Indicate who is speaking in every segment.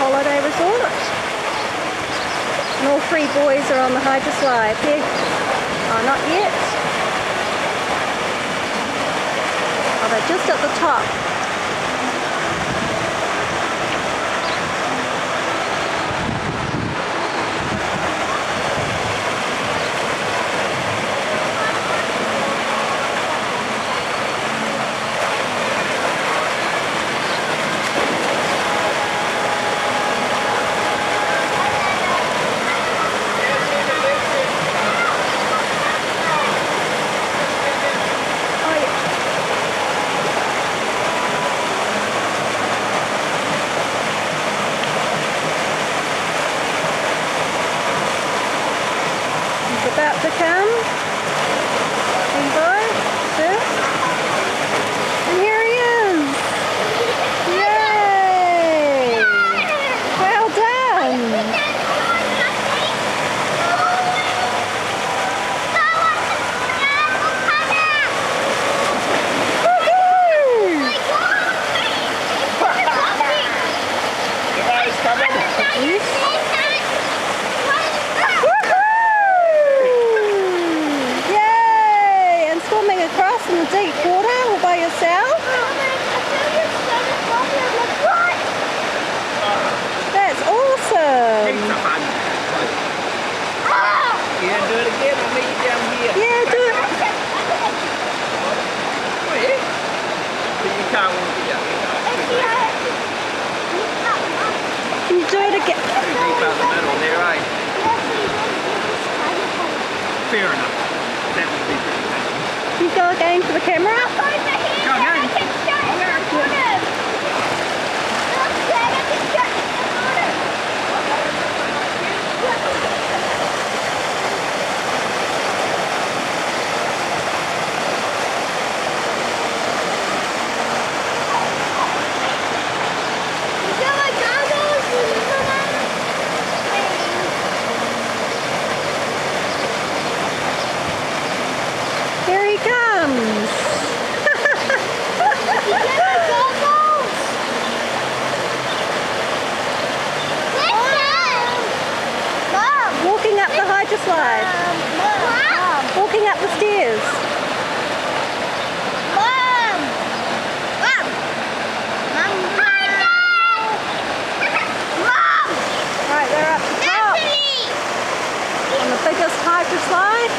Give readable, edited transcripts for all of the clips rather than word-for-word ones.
Speaker 1: Holiday Resort. And all three boys are on the hydroslide. Oh, not yet. Oh, they're just at the top. About to come. Evo, first. And here he is. Yay! Well done. In the deep water all by yourself? That's awesome!
Speaker 2: Yeah, do it again. I'll meet you down here.
Speaker 1: Yeah, do it.
Speaker 2: Oh, yeah? But you can't walk it down.
Speaker 1: Can you do it again?
Speaker 2: Pretty deep out the middle there, eh? Fair enough. That would be pretty bad.
Speaker 1: Can you go again for the camera?
Speaker 2: Go again.
Speaker 1: Here he comes. Walking up the hydroslide. Walking up the stairs. Right, they're up the top. On the biggest hydroslide.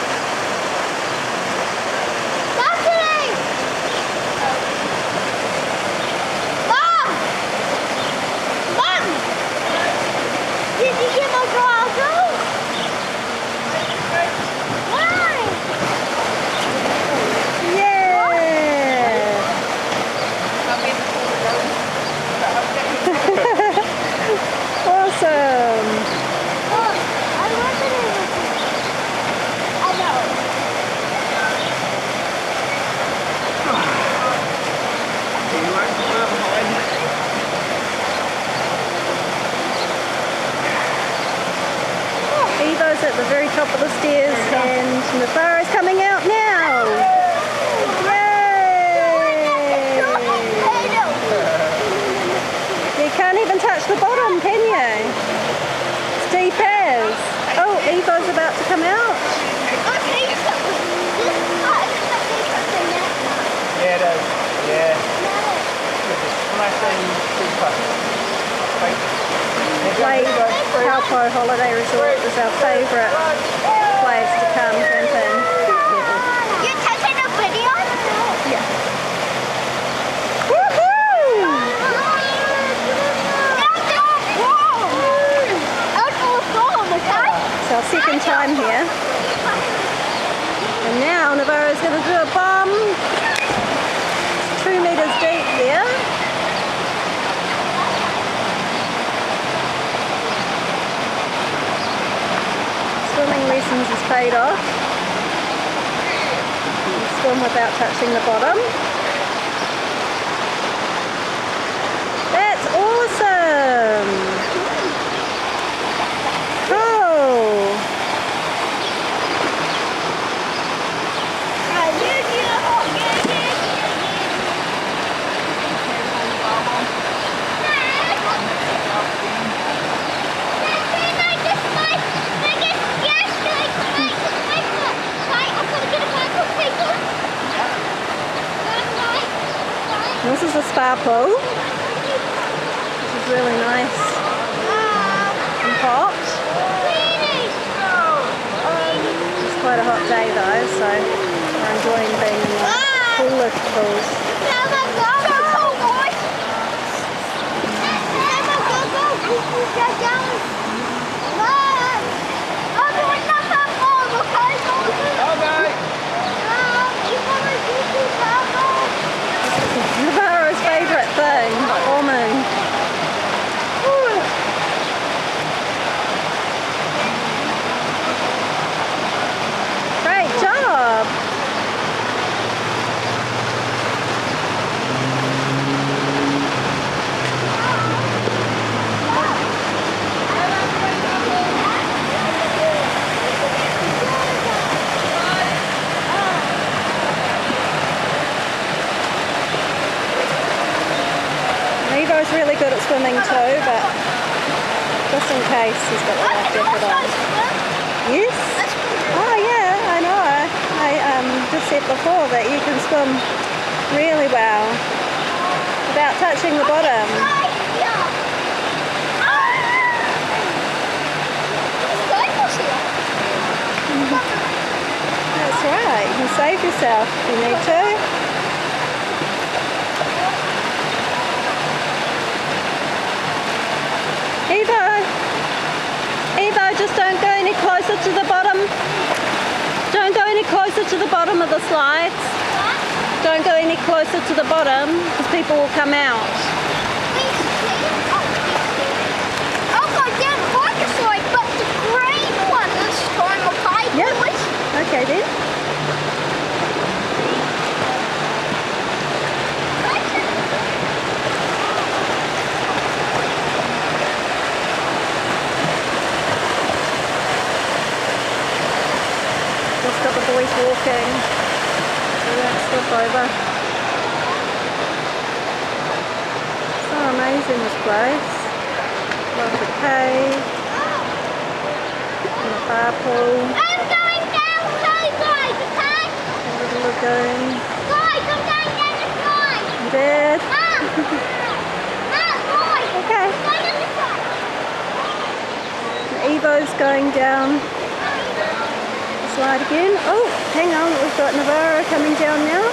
Speaker 1: Evo's at the very top of the stairs and Navarro's coming out now. Yay! You can't even touch the bottom, can you? Steep as. Oh, Evo's about to come out.
Speaker 2: Yeah, it is. Yeah. Splashing super.
Speaker 1: Lake Taupo Holiday Resort is our favourite place to come camping.
Speaker 3: You're taking a video?
Speaker 1: Yeah. Woohoo! It's our second time here. And now Navarro's going to do a bomb. It's 2 metres deep there. Swimming lessons has paid off. You swim without touching the bottom. That's awesome! Cool! spa pool, which is really nice and hot. It's quite a hot day though, so we're enjoying being in the coolest pools. Navarro's favourite thing, forming. Great job! Evo's really good at swimming too, but just in case he's got the life jacket on. Yes? Oh yeah, I know. I just said before that you can swim really well without touching the bottom. That's right, you can save yourself if you need to. Evo, just don't go any closer to the bottom. Don't go any closer to the bottom of the slides. Don't go any closer to the bottom because people will come out.
Speaker 3: I'll go down the water slide, but the green one this time, okay?
Speaker 1: Yep. Okay then. Just got the boys walking. We won't slip over. So amazing, this place. Love the cave. And the bar pool.
Speaker 3: I'm going down too, guys, okay?
Speaker 1: A little lagoon.
Speaker 3: Guys, I'm going down the slide.
Speaker 1: You did?
Speaker 3: Guys.
Speaker 1: Okay.
Speaker 3: Go down the slide.
Speaker 1: Evo's going down the slide again. Oh, hang on, we've got Navarro coming down now.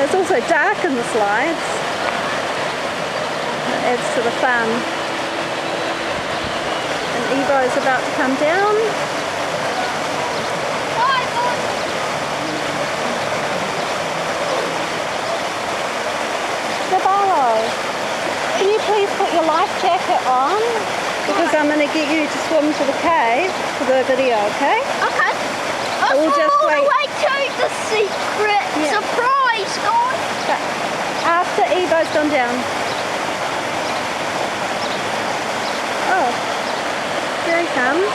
Speaker 1: It's also dark in the slides. It adds to the fun. And Evo's about to come down. Navarro, can you please put your life jacket on? Because I'm going to get you to swim to the cave for the video, okay?
Speaker 3: Okay.
Speaker 1: We'll just wait.
Speaker 3: All the way to the secret surprise, guys.
Speaker 1: But after Evo's gone down. Oh, here he comes.